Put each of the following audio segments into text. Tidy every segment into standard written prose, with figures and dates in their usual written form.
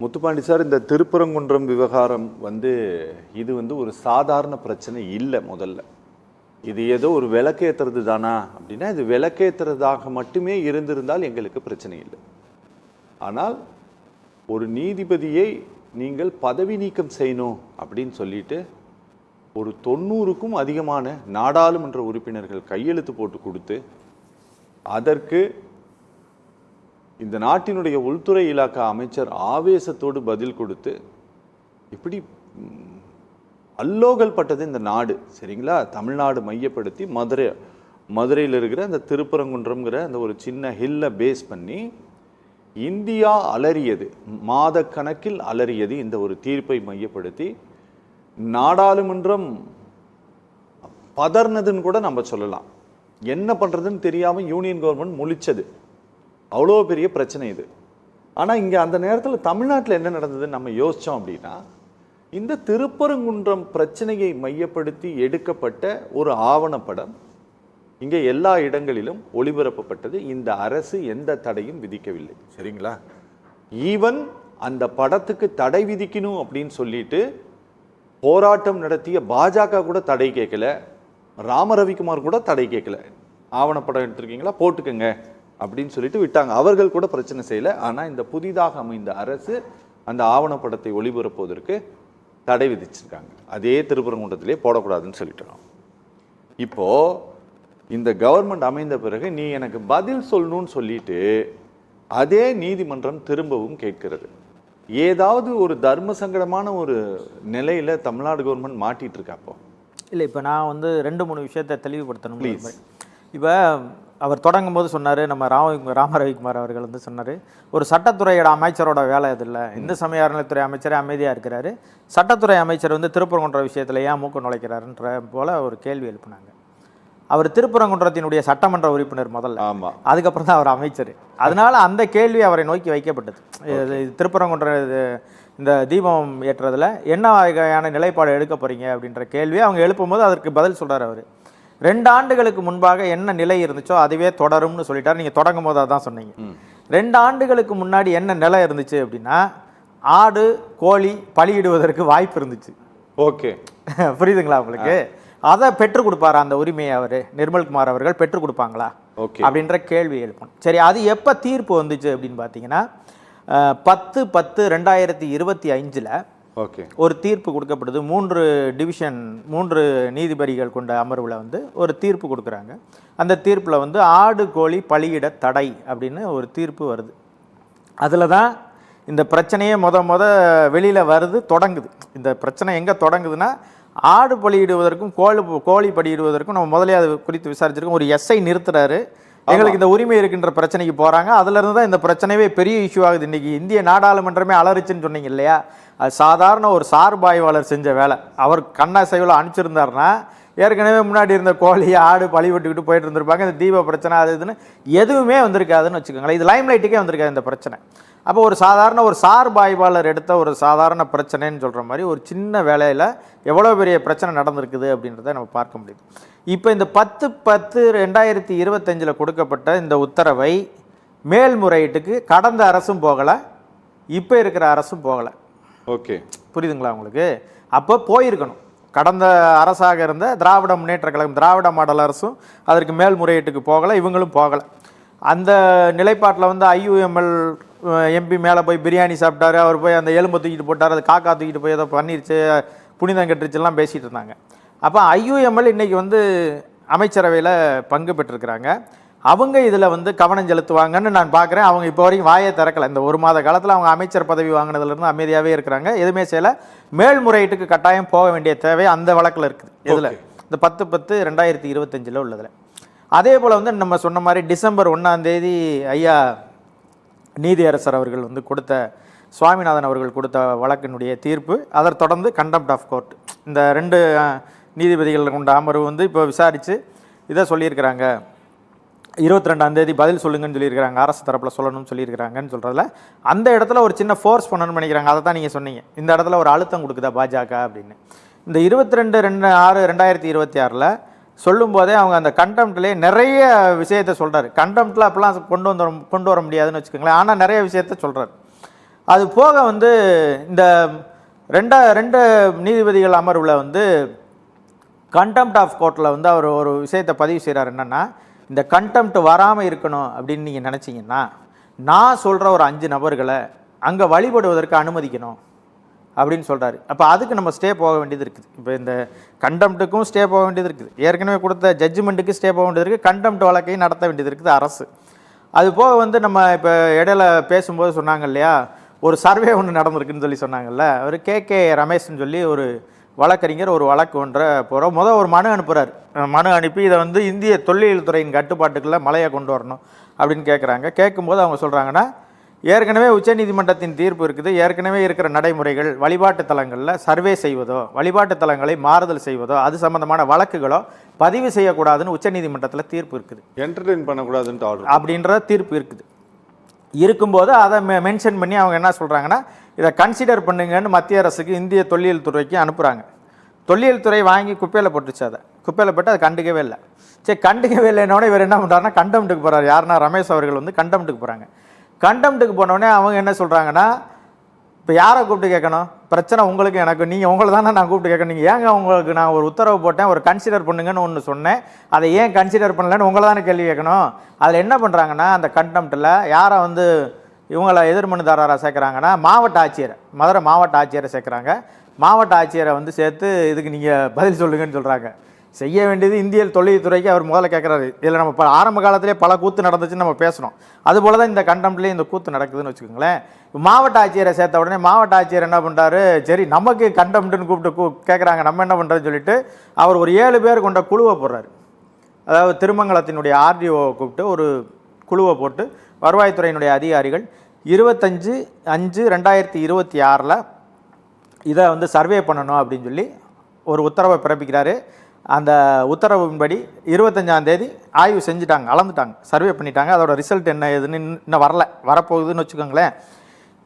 Muthupandi sir, இந்த திருப்பரங்குன்றம் விவகாரம் இது ஒரு சாதாரண பிரச்சனை இல்லை. முதல்ல இது ஏதோ ஒரு விளக்கேற்றுறது தானா அப்படின்னா, இது விளக்கேற்றுறதாக மட்டுமே இருந்திருந்தால் எங்களுக்கு பிரச்சனை இல்லை. ஆனால் ஒரு நீதிபதியை நீங்கள் பதவி நீக்கம் செய்யணும் அப்படின்னு சொல்லிட்டு ஒரு 90க்கும் அதிகமான நாடாளுமன்ற உறுப்பினர்கள் கையெழுத்து போட்டு கொடுத்து, அதற்கு இந்த நாட்டினுடைய உள்துறை இலாக்கா அமைச்சர் ஆவேசத்தோடு பதில் கொடுத்து, இப்படி அல்லோகல் பட்டது இந்த நாடு. சரிங்களா? தமிழ்நாடு மையப்படுத்தி மதுரையில் இருக்கிற அந்த திருப்பரங்குன்றம்ங்கிற அந்த ஒரு சின்ன ஹில்லை பேஸ் பண்ணி இந்தியா அலறியது, மாத கணக்கில் அலறியது. இந்த ஒரு தீர்ப்பை மையப்படுத்தி நாடாளுமன்றம் பதர்னதுன்னு கூட நம்ம சொல்லலாம். என்ன பண்ணுறதுன்னு தெரியாமல் யூனியன் கவர்மெண்ட் முழிச்சது. அவ்வளோ பெரிய பிரச்சனை இது. ஆனால் இங்கே அந்த நேரத்தில் தமிழ்நாட்டில் என்ன நடந்ததுன்னு நம்ம யோசித்தோம் அப்படின்னா, இந்த திருப்பரங்குன்றம் பிரச்சனையை மையப்படுத்தி எடுக்கப்பட்ட ஒரு ஆவணப்படம் இங்கே எல்லா இடங்களிலும் ஒளிபரப்பப்பட்டது. இந்த அரசு எந்த தடையும் விதிக்கவில்லை. சரிங்களா? ஈவன் அந்த படத்துக்கு தடை விதிக்கணும் அப்படின்னு சொல்லிட்டு போராட்டம் நடத்திய பாஜக கூட தடை கேட்கல, ராமரவிக்குமார் கூட தடை கேட்கல. ஆவணப்படம் எடுத்திருக்கீங்களா, போட்டுக்கங்க அப்படின்னு சொல்லிட்டு விட்டாங்க. அவர்கள் கூட பிரச்சனை செய்யலை. ஆனால் இந்த புதிதாக அமைந்த அரசு அந்த ஆவணப்படத்தை ஒளிபரப்புவதற்கு தடை விதிச்சிருக்காங்க. அதே திருப்பரங்குன்றத்திலே போடக்கூடாதுன்னு சொல்லிட்டோம். இப்போ இந்த கவர்மெண்ட் அமைந்த பிறகு நீ எனக்கு பதில் சொல்லணும்னு சொல்லிட்டு அதே நீதிமன்றம் திரும்பவும் கேட்கிறது. ஏதாவது ஒரு தர்ம சங்கடமான ஒரு நிலையில தமிழ்நாடு கவர்மெண்ட் மாட்டிட்டு இருக்கா? அப்போ இல்லை, இப்போ நான் 2-3 விஷயத்தை தெளிவுபடுத்தணும். இப்போ அவர் தொடங்கும் போது சொன்னார், நம்ம ராமரவிக்குமார் அவர்கள் சொன்னார், ஒரு சட்டத்துறையோட அமைச்சரோட வேலை இது இல்லை, இந்து சமய அறநிலைத்துறை அமைச்சரே அமைதியாக இருக்கிறாரு, சட்டத்துறை அமைச்சர் திருப்பரங்குன்ற விஷயத்தில் ஏன் மூக்க நுழைக்கிறாருன்ற போல ஒரு கேள்வி எழுப்பினாங்க. அவர் திருப்பரங்குன்றத்தினுடைய சட்டமன்ற உறுப்பினர் முதல்ல, அதுக்கப்புறம் தான் அவர் அமைச்சர். அதனால அந்த கேள்வி அவரை நோக்கி வைக்கப்பட்டது. திருப்பரங்குன்ற இந்த தீபம் ஏற்றுறதுல என்ன வகையான நிலைப்பாடு எடுக்க போறீங்க அப்படின்ற கேள்வியை அவங்க எழுப்பும் போது அதற்கு பதில் சொல்றாரு. அவர் 2 ஆண்டுகளுக்கு முன்பாக என்ன நிலை இருந்துச்சோ அதுவே தொடரும்னு சொல்லிட்டார். நீங்கள் தொடங்கும் போது அதான் சொன்னீங்க. 2 ஆண்டுகளுக்கு முன்னாடி என்ன நிலை இருந்துச்சு அப்படின்னா, ஆடு கோழி பலியிடுவதற்கு வாய்ப்பு இருந்துச்சு. ஓகே, புரியுதுங்களா உங்களுக்கு? அதை பெற்றுக் கொடுப்பாரா அந்த உரிமையை அவர் நிர்மல்குமார் அவர்கள் பெற்றுக் கொடுப்பாங்களா அப்படின்ற கேள்வி எழுப்பணும். சரி, அது எப்போ தீர்ப்பு வந்துச்சு அப்படின்னு பார்த்தீங்கன்னா 10/10/2025 ஒரு தீர்ப்பு கொடுக்கப்படுது. 3 நீதிபதிகள் கொண்ட அமர்வில் ஒரு தீர்ப்பு கொடுக்குறாங்க. அந்த தீர்ப்பில் ஆடு கோழி பலியிட தடை அப்படின்னு ஒரு தீர்ப்பு வருது. அதில் தான் இந்த பிரச்சனையே வெளியில் வருது, தொடங்குது. இந்த பிரச்சனை எங்கே தொடங்குதுன்னா, ஆடு பலியிடுவதற்கும் கோழி பலியிடுவதற்கும் நம்ம முதலே அது குறித்து விசாரிச்சிருக்கோம். ஒரு எஸ்ஐ நிறுத்துறாரு, எங்களுக்கு இந்த உரிமை இருக்கின்ற பிரச்சனைக்கு போகிறாங்க. அதுலேருந்து தான் இந்த பிரச்சனையே பெரிய இஷ்யூ ஆகுது. இன்றைக்கி இந்திய நாடாளுமன்றமே அலறிச்சுன்னு சொன்னீங்க இல்லையா? அது சாதாரண ஒரு சார்பாய்வாளர் செஞ்ச வேலை. அவர் கண்ணாசைவில் அனுப்பிச்சிருந்தாருன்னா ஏற்கனவே முன்னாடி இருந்த கோழி ஆடு பழி விட்டுக்கிட்டு போயிட்டு இருந்திருப்பாங்க. இந்த தீப பிரச்சனை அது இதுன்னு எதுவுமே வந்திருக்காதுன்னு வச்சுக்கோங்களேன். இது லைம் லைட்டுக்கே வந்திருக்காது இந்த பிரச்சனை. அப்போ ஒரு சாதாரண ஒரு சார்பாய்வாளர் எடுத்த ஒரு சாதாரண பிரச்சனைன்னு சொல்கிற மாதிரி ஒரு சின்ன வேலையில் எவ்வளோ பெரிய பிரச்சனை நடந்திருக்குது அப்படின்றத நம்ம பார்க்க முடியுது. இப்போ இந்த 10/10/2025 கொடுக்கப்பட்ட இந்த உத்தரவை மேல்முறையீட்டுக்கு கடந்த அரசும் போகலை, இப்போ இருக்கிற அரசும் போகலை. ஓகே, புரியுதுங்களா உங்களுக்கு? அப்போ போயிருக்கணும். கடந்த அரசாக இருந்த திராவிட முன்னேற்ற கழகம், திராவிட மாடல் அரசும் அதற்கு மேல்முறையீட்டுக்கு போகலை, இவங்களும் போகலை. அந்த நிலைப்பாட்டில் IUML எம்பி மேலே போய் பிரியாணி சாப்பிட்டாரு, அவர் போய் அந்த எலும்பை தூக்கிட்டு போட்டார், அது காக்கா தூக்கிட்டு போய் ஏதோ பண்ணிருச்சு, புனிதம் கட்டுருச்சுலாம் பேசிகிட்டு இருந்தாங்க. அப்போ IUML இன்றைக்கி அமைச்சரவையில் பங்கு பெற்றிருக்கிறாங்க. அவங்க இதில் கவனம் செலுத்துவாங்கன்னு நான் பார்க்குறேன். அவங்க இப்போ வரைக்கும் வாயே திறக்கலை. இந்த 1 மாத காலத்தில் அவங்க அமைச்சர் பதவி வாங்கினதுலேருந்து அமைதியாகவே இருக்கிறாங்க, எதுவுமே செய்யலை. மேல்முறையீட்டுக்கு கட்டாயம் போக வேண்டிய தேவை அந்த வழக்கில் இருக்குது. இதில் இந்த 10/10/2025 உள்ளதில் அதே போல் நம்ம சொன்ன மாதிரி டிசம்பர் 1 ஐயா நீதியரசர் அவர்கள் கொடுத்த, சுவாமிநாதன் அவர்கள் கொடுத்த வழக்கினுடைய தீர்ப்பு, அதை தொடர்ந்து கண்டெம்ட் ஆஃப் கோர்ட் இந்த 2 நீதிபதிகள் கொண்ட அமர்வு இப்போ விசாரித்து இதை சொல்லியிருக்கிறாங்க. 22 பதில் சொல்லுங்கன்னு சொல்லியிருக்கிறாங்க, அரசு தரப்பில் சொல்லணும்னு சொல்லியிருக்கிறாங்கன்னு சொல்கிறதுல அந்த இடத்துல ஒரு சின்ன ஃபோர்ஸ் பண்ணணும்னு நினைக்கிறாங்க. அதை தான் நீங்கள் சொன்னீங்க, இந்த இடத்துல ஒரு அழுத்தம் கொடுக்குதா பாஜக அப்படின்னு. இந்த 22/6/2026 சொல்லும் போதே அவங்க அந்த கண்டெம்ட்லேயே நிறைய விஷயத்த சொல்கிறாரு. கண்டெம்ட்டில் அப்பெல்லாம் கொண்டு வர முடியாதுன்னு வச்சுக்கோங்களேன், ஆனால் நிறைய விஷயத்த சொல்கிறார். அது போக வந்து இந்த ரெண்டு நீதிபதிகள் அமர்வில் வந்து கண்டெம்ட் ஆஃப் கோர்ட்டில் வந்து அவர் ஒரு விஷயத்தை பதிவு செய்கிறார். என்னென்னா, இந்த கண்டெம்ட் வராமல் இருக்கணும் அப்படின்னு நீங்கள் நினச்சிங்கன்னா நான் சொல்கிற ஒரு 5 நபர்களை அங்கே வழிபடுவதற்கு அனுமதிக்கணும் அப்படின்னு சொல்கிறாரு. அப்போ அதுக்கு நம்ம ஸ்டே போக வேண்டியது இருக்குது. இப்போ இந்த கண்டெம்ட்டுக்கும் ஸ்டே போக வேண்டியது இருக்குது, ஏற்கனவே கொடுத்த ஜட்ஜ்மெண்ட்டுக்கு ஸ்டே போக வேண்டியது இருக்குது, கண்டெம்ட் வழக்கையும் நடத்த வேண்டியது இருக்குது அரசு. அது போக வந்து நம்ம இப்போ இடையில பேசும்போது சொன்னாங்க இல்லையா, ஒரு சர்வே ஒன்று நடந்திருக்குன்னு சொல்லி சொன்னாங்கல்ல, அவர் கே ரமேஷ்னு சொல்லி ஒரு வழக்கறிஞர் ஒரு வழக்கு ஒன்றை போகிறோம் ஒரு மனு அனுப்புகிறார். மனு அனுப்பி இதை வந்து இந்திய தொல்லியல் துறையின் கட்டுப்பாட்டுக்குள்ளே மலையை கொண்டு வரணும் அப்படின்னு கேட்குறாங்க. கேட்கும்போது அவங்க சொல்கிறாங்கன்னா, ஏற்கனவே உச்சநீதிமன்றத்தின் தீர்ப்பு இருக்குது, ஏற்கனவே இருக்கிற நடைமுறைகள் வழிபாட்டு தலங்களில் சர்வே செய்வதோ வழிபாட்டு தலங்களை மாறுதல் செய்வதோ அது சம்பந்தமான வழக்குகளோ பதிவு செய்யக்கூடாதுன்னு உச்சநீதிமன்றத்தில் தீர்ப்பு இருக்குது, என்டர்டெயின் பண்ணக்கூடாதுன்ட்டு ஆர்டர் அப்படின்ற தீர்ப்பு இருக்குது. இருக்கும்போது அதை மென்ஷன் பண்ணி அவங்க என்ன சொல்கிறாங்கன்னா, இதை கன்சிடர் பண்ணுங்கன்னு மத்திய அரசுக்கு இந்திய தொல்லியல் துறைக்கு அனுப்புகிறாங்க. தொல்லியல் துறை வாங்கி குப்பையில் போட்டுச்சு. அதை குப்பையில் போட்டு அதை கண்டுக்கவே இல்லை. சரி, கண்டுக்கவே இல்லைன்னோட இவர் என்ன பண்ணுறாருன்னா கண்டெம்ட்டுக்கு போகிறார். யாருன்னா ரமேஷ் அவர்கள் வந்து கண்டெம்ட்டுக்கு போகிறாங்க. கண்டெம்ட்டுக்கு போனோடனே அவங்க என்ன சொல்கிறாங்கன்னா, இப்போ யாரை கூப்பிட்டு கேட்கணும், பிரச்சனை உங்களுக்கு எனக்கு, நீங்கள் உங்களை தானே நான் கூப்பிட்டு கேட்கணும், நீங்கள் ஏங்க உங்களுக்கு நான் ஒரு உத்தரவு போட்டேன், ஒரு கன்சிடர் பண்ணுங்கன்னு ஒன்று சொன்னேன், அதை ஏன் கன்சிடர் பண்ணலன்னு உங்களை தானே கேள்வி கேட்கணும். அதில் என்ன பண்ணுறாங்கன்னா, அந்த கண்டெம்ட்டில் யாரை வந்து இவங்களை எதிர்மனுதாரராக சேர்க்குறாங்கன்னா மாவட்ட ஆட்சியரை, மதுரை மாவட்ட ஆட்சியரை சேர்க்குறாங்க. மாவட்ட ஆட்சியரை வந்து சேர்த்து இதுக்கு நீங்கள் பதில் சொல்லுங்கன்னு சொல்கிறாங்க. செய்ய வேண்டியது இந்திய தொல்லியல் துறைக்கு அவர் முதல்ல கேட்குறாரு. இதில் நம்ம ஆரம்ப காலத்திலே பல கூத்து நடந்துச்சுன்னு நம்ம பேசணும். அதுபோல் தான் இந்த கண்டெம்ட்லேயும் இந்த கூத்து நடக்குதுன்னு வச்சுக்கோங்களேன். மாவட்ட ஆட்சியரை சேர்த்த உடனே மாவட்ட ஆட்சியர் என்ன பண்ணுறாரு, சரி நமக்கு கண்டெம்ட்னு கூப்பிட்டு கேட்குறாங்க, நம்ம என்ன பண்ணுறதுன்னு சொல்லிட்டு அவர் ஒரு 7 பேர் கொண்ட குழுவை போடுறாரு. அதாவது திருமங்கலத்தினுடைய ஆர்டிஓவை கூப்பிட்டு ஒரு குழுவை போட்டு வருவாய்த்துறையினுடைய அதிகாரிகள் 25/5/2026 இதை வந்து சர்வே பண்ணணும் அப்படின்னு சொல்லி ஒரு உத்தரவை பிறப்பிக்கிறாரு. அந்த உத்தரவின்படி 25ஆம் தேதி ஆய்வு செஞ்சுட்டாங்க, அளந்துட்டாங்க, சர்வே பண்ணிட்டாங்க. அதோட ரிசல்ட் என்ன ஏதுன்னு இன்னும் வரப்போகுதுன்னு வச்சுக்கோங்களேன்.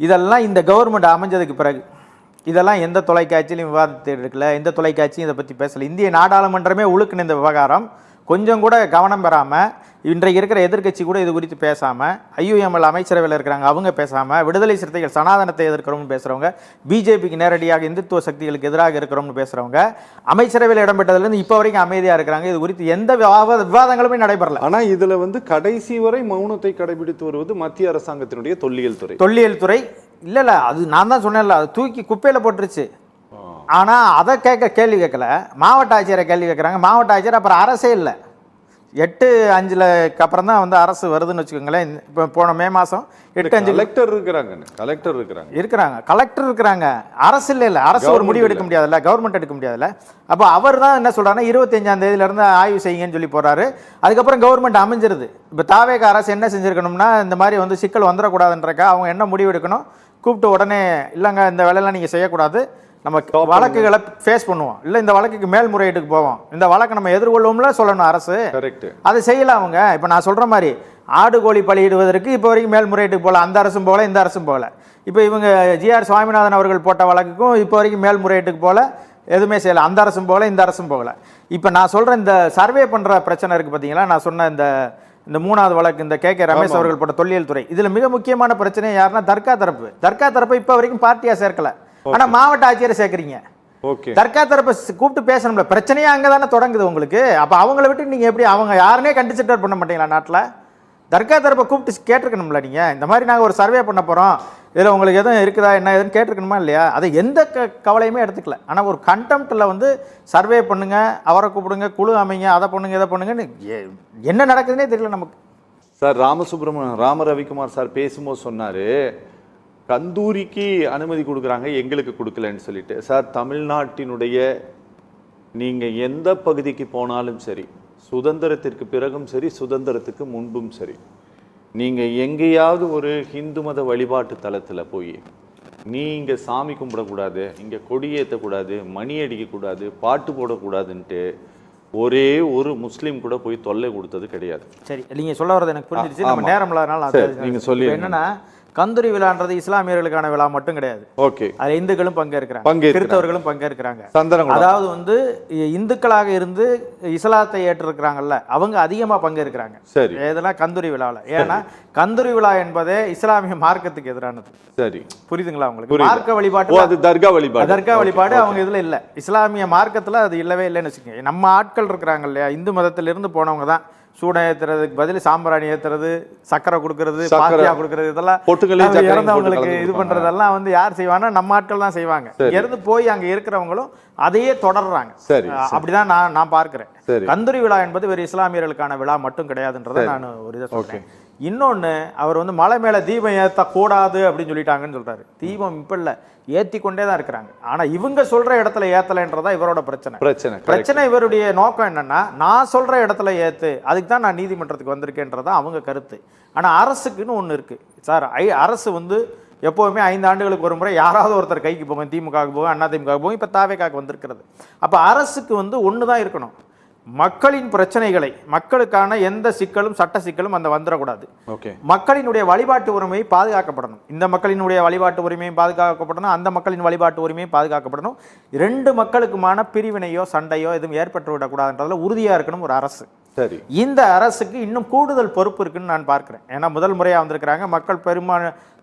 இதெல்லாம் இந்த கவர்மெண்ட் அமைஞ்சதுக்கு பிறகு இதெல்லாம் எந்த தொலைக்காட்சியிலையும் விவாதத்தை எடுக்கல, எந்த தொலைக்காட்சியும் இதை பற்றி பேசலை. இந்திய நாடாளுமன்றமே உழுக்குன இந்த விவகாரம் கொஞ்சம் கூட கவனம் பெறாமல், இன்றைக்கு இருக்கிற எதிர்க்கட்சி கூட இது குறித்து பேசாமல், IUML அமைச்சரவையில் இருக்கிறாங்க அவங்க பேசாமல், விடுதலை சிறுத்தைகள் சனாதனத்தை எதிர்க்கிறோம்னு பேசுகிறவங்க, பிஜேபிக்கு நேரடியாக இந்துத்துவ சக்திகளுக்கு எதிராக இருக்கிறோம்னு பேசுகிறவங்க அமைச்சரவையில் இடம்பெற்றதுலேருந்து இப்போ வரைக்கும் அமைதியாக இருக்கிறாங்க. இது குறித்து எந்த விவாதங்களுமே நடைபெறல. ஆனால் இதில் வந்து கடைசி வரை மௌனத்தை கடைபிடித்து வருவது மத்திய அரசாங்கத்தினுடைய தொல்லியல் துறை. இல்லை அது நான் தான் சொன்னேன்ல, அது தூக்கி குப்பையில் போட்டுருச்சு. ஆனால் அதை கேள்வி கேட்கல, மாவட்ட ஆட்சியரை கேள்வி கேட்குறாங்க. மாவட்ட ஆட்சியர் அப்புறம் அரசே இல்லை. 8/5 அப்புறம் தான் வந்து அரசு வருதுன்னு வச்சுக்கோங்களேன். இப்போ போன மே மாதம் 8/5 கலெக்டர் இருக்கிறாங்க, அரசு இல்லை. அரசு ஒரு முடிவு எடுக்க முடியாதுல்ல, கவர்மெண்ட் எடுக்க முடியாதுல்ல. அப்போ அவர் தான் என்ன சொல்கிறாருன்னா 25ஆம் தேதியிலேருந்து ஆய்வு செய்யுங்கன்னு சொல்லி போகிறாரு. அதுக்கப்புறம் கவர்மெண்ட் அமைஞ்சிருது. இப்போ தாவேக அரசு என்ன செஞ்சுருக்கணும்னா, இந்த மாதிரி வந்து சிக்கல் வந்துடக்கூடாதுன்றக்கா அவங்க என்ன முடிவு எடுக்கணும், கூப்பிட்டு உடனே இல்லைங்க இந்த வேலையெல்லாம் நீங்கள் செய்யக்கூடாது, நம்ம வழக்குகளை ஃபேஸ் பண்ணுவோம், இல்லை இந்த வழக்குக்கு மேல்முறையீட்டுக்கு போவோம், இந்த வழக்கை நம்ம எதிர்கொள்வோம்ல சொல்லணும் அரசு. அதை செய்யல அவங்க. இப்போ நான் சொல்கிற மாதிரி ஆடு கோழி பலியிடுவதற்கு இப்போ வரைக்கும் மேல்முறையீட்டுக்கு போகல, அந்த அரசும் போகல, இந்த அரசும் போகல. இப்போ இவங்க GR சுவாமிநாதன் அவர்கள் போட்ட வழக்குக்கும் இப்போ வரைக்கும் மேல்முறையீட்டுக்கு போகல, எதுவுமே செய்யலை, அந்த அரசும் போகல, இந்த அரசும் போகல. இப்போ நான் சொல்கிற இந்த சர்வே பண்ணுற பிரச்சனை இருக்குது பார்த்தீங்களா, நான் சொன்ன இந்த 3வது வழக்கு, இந்த கே ரமேஷ் அவர்கள் போட்ட தொல்லியல் துறை, இதில் மிக முக்கியமான பிரச்சனை யாருன்னா தர்கா தரப்பு இப்போ வரைக்கும் பார்ட்டியாக சேர்க்கல. ஆனா மாவட்ட ஆட்சியரை சேர்க்குறீங்க. தர்கா தரப்பை கூப்பிட்டு பேசணும்ல, பிரச்சனையே அங்கதானே தொடங்குது உங்களுக்கு. அப்ப அவங்கள விட்டு நீங்க எப்படி, அவங்க யாருனே கன்சிடர் பண்ண மாட்டீங்களா நாட்டில்? தர்கா தரப்பை கூப்பிட்டு கேட்டிருக்கணும்ல நீங்க, இந்த மாதிரி நாங்கள் ஒரு சர்வே பண்ண போறோம், இதில் உங்களுக்கு எதுவும் இருக்குதா என்ன எதுன்னு கேட்டிருக்கணுமா இல்லையா? அதை எந்த கவலையுமே எடுத்துக்கல. ஆனால் ஒரு கண்டெம்ட்டில் வந்து சர்வே பண்ணுங்க, அவரை கூப்பிடுங்க, குழு அமைங்க, அதை பண்ணுங்க இதை பண்ணுங்கன்னு என்ன நடக்குதுன்னே தெரியல நமக்கு. சார் ராம ரவிக்குமார் சார் பேசும்போது சொன்னார், கந்தூரிக்கு அனுமதி கொடுக்குறாங்க எங்களுக்கு கொடுக்கலன்னு சொல்லிட்டு. சார், தமிழ்நாட்டினுடைய நீங்கள் எந்த பகுதிக்கு போனாலும் சரி, சுதந்திரத்திற்கு பிறகும் சரி, சுதந்திரத்துக்கு முன்பும் சரி, நீங்கள் எங்கேயாவது ஒரு ஹிந்து மத வழிபாட்டு தலத்தில் போய் நீங்கள் சாமி கும்பிடக்கூடாது, இங்கே கொடியேற்றக்கூடாது, மணி அடிக்கக்கூடாது, பாட்டு போடக்கூடாதுன்ட்டு ஒரே ஒரு முஸ்லீம் கூட போய் தொல்லை கொடுத்தது கிடையாது. சரி, நீங்கள் சொல்ல வர்றது எனக்கு புரிஞ்சிருச்சு. நம்ம நேரம் இல்லாதனால நீங்கள் சொல்லி என்னன்னா, கந்தூரி விழான்றது இஸ்லாமியர்களுக்கான விழா மட்டும் கிடையாது. ஓகே. அதுல இந்துக்களும் பங்கேற்கிறாங்க, கிறிஸ்தவர்களும் பங்கேற்கிறாங்க. அதாவது வந்து இந்துக்களாக இருந்து இஸ்லாத்தை ஏற்றிருக்கிறாங்கல்ல, அவங்க அதிகமா பங்கேற்கிறாங்க. சரி. இதெல்லாம் கந்தூரி விழாவில். ஏன்னா கந்தூரி விழா என்பதே இஸ்லாமிய மார்க்கத்துக்கு எதிரானது. சரி, புரியுதுங்களா உங்களுக்கு? மார்க்க வழிபாடு, அது தர்கா வழிபாடு. தர்கா வழிபாடு அவங்க இதுல இல்ல. இஸ்லாமிய மார்க்கத்துல அது இல்லவே இல்லைன்னு வச்சுக்கோங்க. நம்ம ஆட்கள் இருக்கிறாங்க இல்லையா, இந்து மதத்திலிருந்து போனவங்க தான் சூடம் ஏத்துறதுக்கு பதில் சாம்பிராணி ஏத்துறது, சக்கரை கொடுக்கறது, பாத்தியா கொடுக்கறது, இதெல்லாம் இறந்தவங்களுக்கு இது பண்றதெல்லாம் வந்து யார் செய்வாங்கன்னா நம்ம ஆட்கள் தான் செய்வாங்க. இறந்து போய் அங்க இருக்கிறவங்களும் அதையே தொடர்றாங்க. அப்படிதான் நான் பார்க்கிறேன். கந்தூரி விழா என்பது வெறும் இஸ்லாமியர்களுக்கான விழா மட்டும் கிடையாதுன்றதை நான் ஒரு இதை சொல்றேன். இன்னொன்னு, அவர் வந்து மலை மேல தீபம் ஏற்றக்கூடாது அப்படின்னு சொல்லிட்டாங்கன்னு சொல்றாரு. தீபம் இப்ப இல்ல, ஏத்தி கொண்டே தான் இருக்கிறாங்க. ஆனா இவங்க சொல்ற இடத்துல ஏத்தலைன்றதா இவரோட பிரச்சனை. இவருடைய நோக்கம் என்னன்னா, நான் சொல்ற இடத்துல ஏத்து, அதுக்கு தான் நான் நீதிமன்றத்துக்கு வந்திருக்கேன்றதா அவங்க கருத்து. ஆனா அரசுக்குன்னு ஒண்ணு இருக்கு சார். அரசு வந்து எப்போவுமே 5 ஆண்டுகளுக்கு ஒரு முறை யாராவது ஒருத்தர் கைக்கு போகும். திமுகவுக்கு போகும், அண்ணா திமுகவுக்கு போகும், இப்போ தாவேக்காவுக்கு வந்திருக்கிறது. அப்போ அரசுக்கு வந்து ஒன்று தான் இருக்கணும், மக்களின் பிரச்சனைகளை, மக்களுக்கான எந்த சிக்கலும் சட்ட சிக்கலும் அந்த வந்துடக்கூடாது. மக்களினுடைய வழிபாட்டு உரிமை பாதுகாக்கப்படணும். இந்த மக்களினுடைய வழிபாட்டு உரிமையும் பாதுகாக்கப்படணும், அந்த மக்களின் வழிபாட்டு உரிமையும் பாதுகாக்கப்படணும். 2 மக்களுக்குமான பிரிவினையோ சண்டையோ எதுவும் ஏற்பட்டு விடக்கூடாதுன்றதுல உறுதியாக இருக்கணும் ஒரு அரசு. சரி. இந்த அரசுக்கு இன்னும் கூடுதல் பொறுப்பு இருக்குன்னு நான் பார்க்கிறேன். ஏன்னா முதல் முறையாக வந்திருக்கிறாங்க, மக்கள்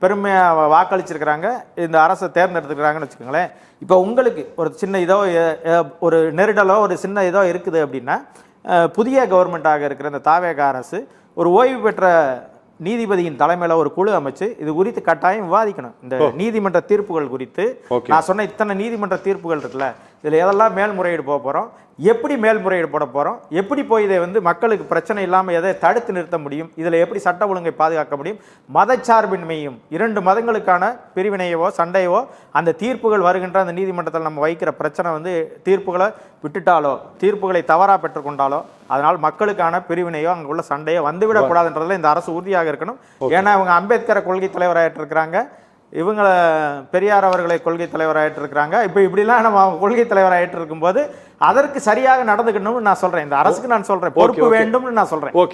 பெருமையாக வாக்களிச்சிருக்கிறாங்க, இந்த அரசை தேர்ந்தெடுத்துக்கிறாங்கன்னு வச்சுக்கோங்களேன். இப்போ உங்களுக்கு ஒரு சின்ன இதோ ஒரு நெருடலோ ஒரு சின்ன இதோ இருக்குது அப்படின்னா, புதிய கவர்மெண்ட்டாக இருக்கிற இந்த தாவேக அரசு ஒரு ஓய்வு பெற்ற நீதிபதியின் தலைமையில் ஒரு குழு அமைச்சு இது குறித்து கட்டாயம் விவாதிக்கணும். இந்த நீதிமன்ற தீர்ப்புகள் குறித்து நான் சொன்ன இத்தனை நீதிமன்ற தீர்ப்புகள் இருக்குல்ல, இதில் எதெல்லாம் மேல்முறையீடு போக போகிறோம், எப்படி மேல்முறையீடு போட போகிறோம், எப்படி போய் இதை வந்து மக்களுக்கு பிரச்சனை இல்லாமல் எதை தடுத்து நிறுத்த முடியும், இதில் எப்படி சட்ட ஒழுங்கை பாதுகாக்க முடியும், மதச்சார்பின்மையும் 2 மதங்களுக்கான பிரிவினையவோ சண்டையவோ அந்த தீர்ப்புகள் வருகின்ற அந்த நீதிமன்றத்தில் நம்ம வைக்கிற பிரச்சனை வந்து தீர்ப்புகளை விட்டுட்டாலோ தீர்ப்புகளை தவறாக பெற்றுக்கொண்டாலோ அதனால் மக்களுக்கான பிரிவினையோ அங்கே உள்ள சண்டையோ வந்துவிடக்கூடாதுன்றதுல இந்த அரசு உறுதியாக இருக்கணும். ஏன்னா இவங்க அம்பேத்கரை கொள்கை தலைவராகிட்டு இருக்கிறாங்க, இவங்களை பெரியார் அவர்களை கொள்கை தலைவராகிட்டு இருக்கிறாங்க. இப்போ இப்படிலாம் நம்ம கொள்கை தலைவராகிட்டு இருக்கும்போது அதற்கு சரியாக நடந்துக்கணும்னு நான் சொல்றேன். இந்த அரசுக்கு நான் சொல்றேன், பொறுப்பு வேண்டும்னு நான் சொல்றேன்.